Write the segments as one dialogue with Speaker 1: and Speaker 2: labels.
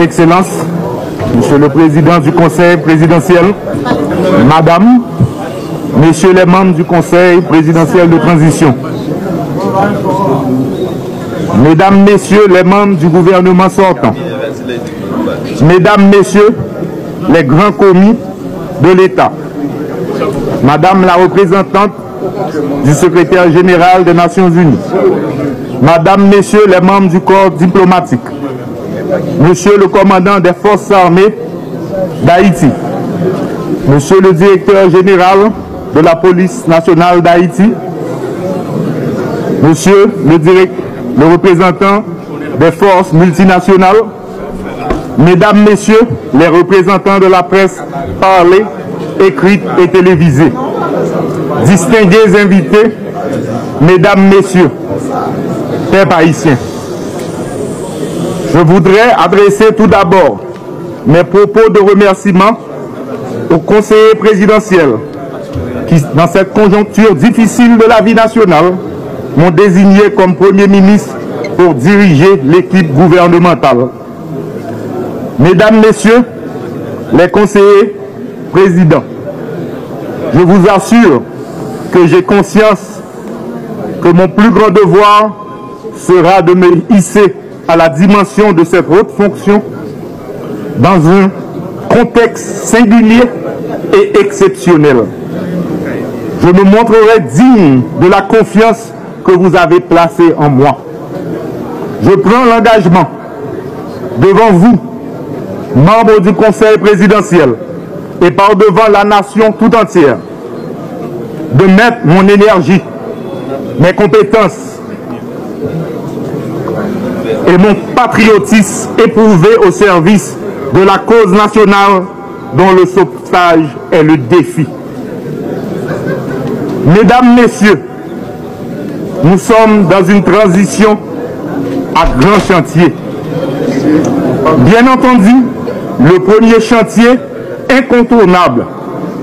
Speaker 1: Excellence, Monsieur le Président du Conseil présidentiel, Madame, Messieurs les membres du Conseil présidentiel de transition, Mesdames, Messieurs les membres du gouvernement sortant, Mesdames, Messieurs les grands commis de l'État, Madame la représentante du secrétaire général des Nations Unies, Madame, Messieurs les membres du corps diplomatique, Monsieur le commandant des forces armées d'Haïti, Monsieur le directeur général de la police nationale d'Haïti, Monsieur le représentant des forces multinationales, Mesdames, Messieurs les représentants de la presse parlée, écrite et télévisée, distingués invités, Mesdames, Messieurs, peuple haïtien. Je voudrais adresser tout d'abord mes propos de remerciement aux conseillers présidentiels qui, dans cette conjoncture difficile de la vie nationale, m'ont désigné comme Premier ministre pour diriger l'équipe gouvernementale. Mesdames, Messieurs, les conseillers présidents, je vous assure que j'ai conscience que mon plus grand devoir sera de me hisser à la dimension de cette haute fonction dans un contexte singulier et exceptionnel. Je me montrerai digne de la confiance que vous avez placée en moi. Je prends l'engagement devant vous, membres du Conseil présidentiel, et par devant la nation tout entière, de mettre mon énergie, mes compétences et mon patriotisme éprouvé au service de la cause nationale dont le sauvetage est le défi. Mesdames, Messieurs, nous sommes dans une transition à grand chantier. Bien entendu, le premier chantier incontournable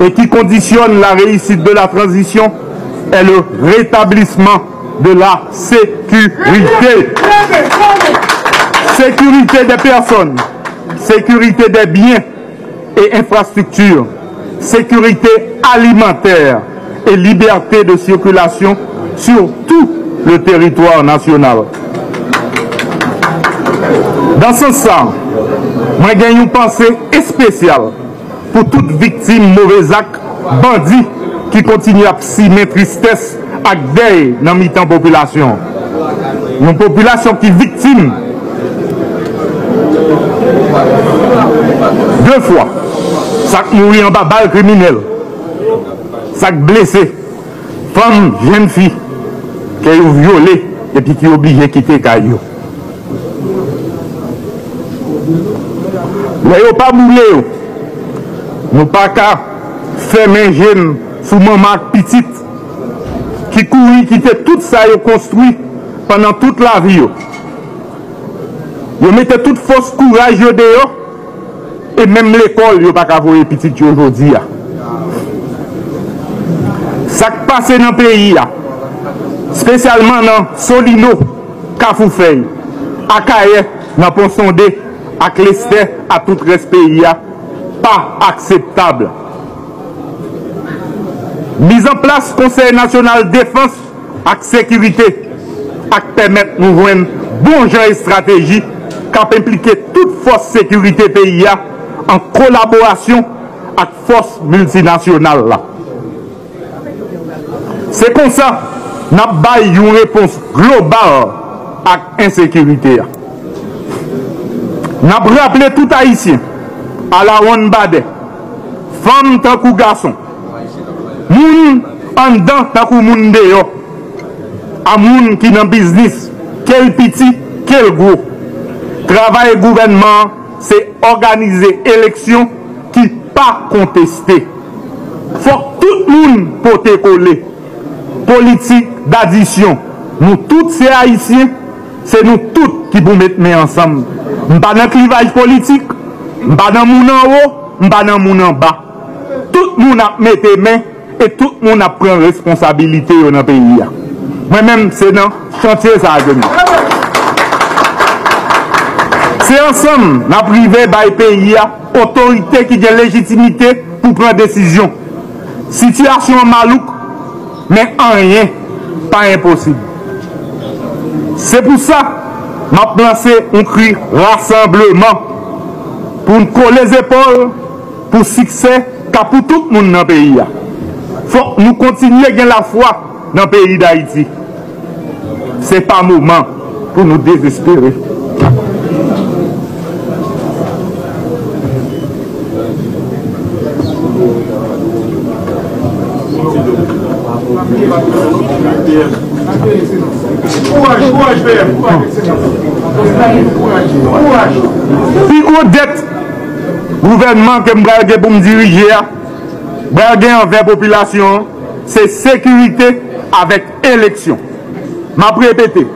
Speaker 1: et qui conditionne la réussite de la transition est le rétablissement de la sécurité. Sécurité des personnes, sécurité des biens et infrastructures, sécurité alimentaire et liberté de circulation sur tout le territoire national. Dans ce sens, moi j'ai une pensée spéciale pour toute victime mauvais acte, bandit qui continue à simer tristesse et deuil dans la population. Une population qui est victime deux fois. Ça mourir en bas balle criminel. Ça blessé. Femme, jeune fille qui est violée et puis qui est obligée de quitter Caillou. Mais il n'y a pas boulé. Nous pas qu'à fermer jeune sous maman petite qui courit, qui était tout ça construit pendant toute la vie. Ils mettaient toute force courage dehors et même l'école, ils n'ont pas qu'à voir les petites aujourd'hui. Ça qui passe dans le pays, spécialement dans Solino, Kafoufei, Akaye, dans Ponsondé, à Clester, à tout reste pays, pas acceptable. Mise en place Conseil national de défense et sécurité, qui permettre de nous voir une bonne stratégie qui impliquer toute force sécurité pays en collaboration avec force multinationale. C'est comme ça que nous avons une réponse globale à l'insécurité. Nous avons rappelé tout haïtien à la ronde bade, femme tant que garçon, moun en dedans tant que moun dehors, à moun qui dans business, quel petit, quel gros. Travail gouvernement, c'est organiser élection qui pas contestée. Faut que tout le monde peut coller. Politique d'addition. Nous tous ces haïtiens, c'est nous tous qui vous mettons ensemble. Nous pas dans clivage politique, nous pas dans moun en haut, nous pas dans moun en bas. Tout le monde a mis main et tout le monde a pris responsabilité dans le pays. Moi-même, c'est dans le chantier ça a donné. C'est ensemble, nous privé par le pays, autorité qui a légitimité pour prendre décision. Situation malouk, mais en rien, pas impossible. C'est pour ça que je lancé un cri rassemblement pour nous coller les épaules pour succès car pour tout le monde dans le pays. Il faut que nous continuions à gagner la foi dans le pays d'Haïti. Ce n'est pas le moment pour nous désespérer. Puis gros dette gouvernement que je pour me diriger envers la population, c'est sécurité avec élection. Je répéter.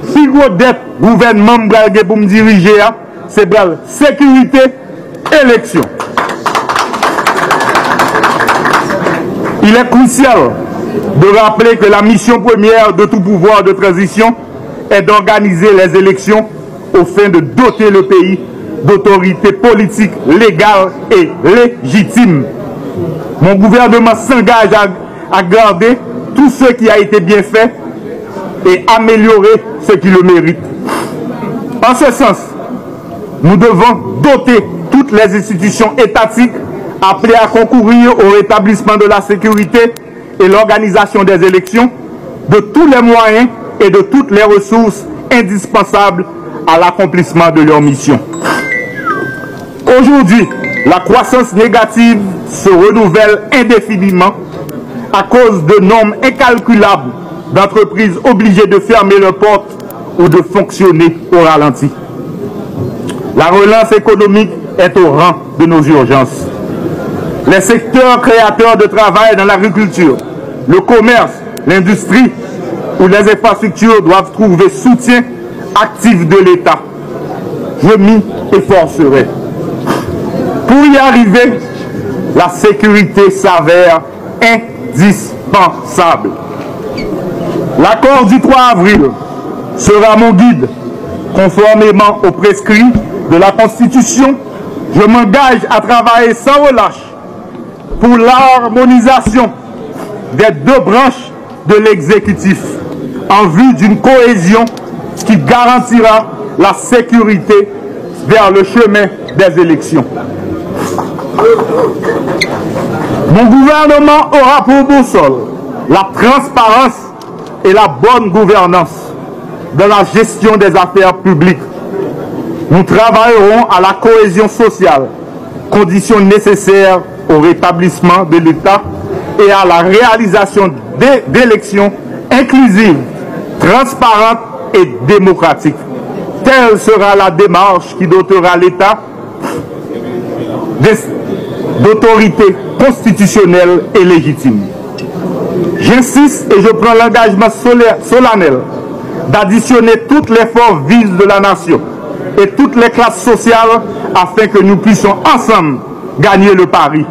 Speaker 1: Si gros dette gouvernement pour me diriger, c'est sécurité, élection. Il est crucial de rappeler que la mission première de tout pouvoir de transition est d'organiser les élections au fin de doter le pays d'autorités politiques légales et légitimes. Mon gouvernement s'engage à garder tout ce qui a été bien fait et améliorer ce qui le mérite. En ce sens, nous devons doter toutes les institutions étatiques appelées à concourir au rétablissement de la sécurité et l'organisation des élections de tous les moyens et de toutes les ressources indispensables à l'accomplissement de leur mission. Aujourd'hui, la croissance négative se renouvelle indéfiniment à cause de nombres incalculables d'entreprises obligées de fermer leurs portes ou de fonctionner au ralenti. La relance économique est au rang de nos urgences. Les secteurs créateurs de travail dans l'agriculture, le commerce, l'industrie ou les infrastructures doivent trouver soutien actif de l'État. Je m'y efforcerai. Pour y arriver, la sécurité s'avère indispensable. L'accord du 3 avril sera mon guide. Conformément aux prescrits de la Constitution, je m'engage à travailler sans relâche pour l'harmonisation des deux branches de l'exécutif en vue d'une cohésion qui garantira la sécurité vers le chemin des élections. Mon gouvernement aura pour boussole la transparence et la bonne gouvernance dans la gestion des affaires publiques. Nous travaillerons à la cohésion sociale, condition nécessaire au rétablissement de l'État et à la réalisation d'élections inclusives, transparentes et démocratiques. Telle sera la démarche qui dotera l'État d'autorité constitutionnelle et légitime. J'insiste et je prends l'engagement solennel d'additionner toutes les forces vives de la nation et toutes les classes sociales afin que nous puissions ensemble gagner le pari,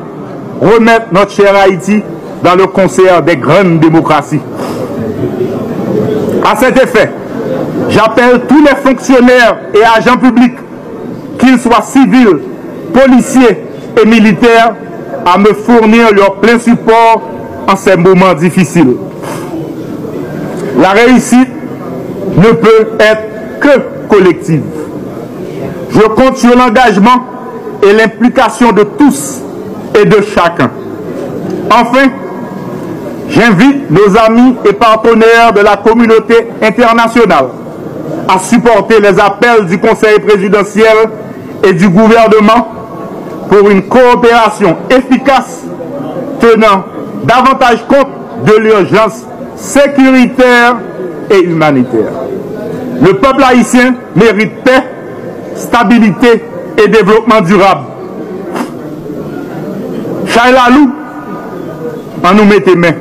Speaker 1: remettre notre cher Haïti dans le concert des grandes démocraties. À cet effet, j'appelle tous les fonctionnaires et agents publics, qu'ils soient civils, policiers et militaires, à me fournir leur plein support en ces moments difficiles. La réussite ne peut être que collective. Je compte sur l'engagement et l'implication de tous et de chacun. Enfin, j'invite nos amis et partenaires de la communauté internationale à supporter les appels du Conseil présidentiel et du gouvernement pour une coopération efficace tenant davantage compte de l'urgence sécuritaire et humanitaire. Le peuple haïtien mérite paix, stabilité et développement durable. Chailalou, en nous mettez main.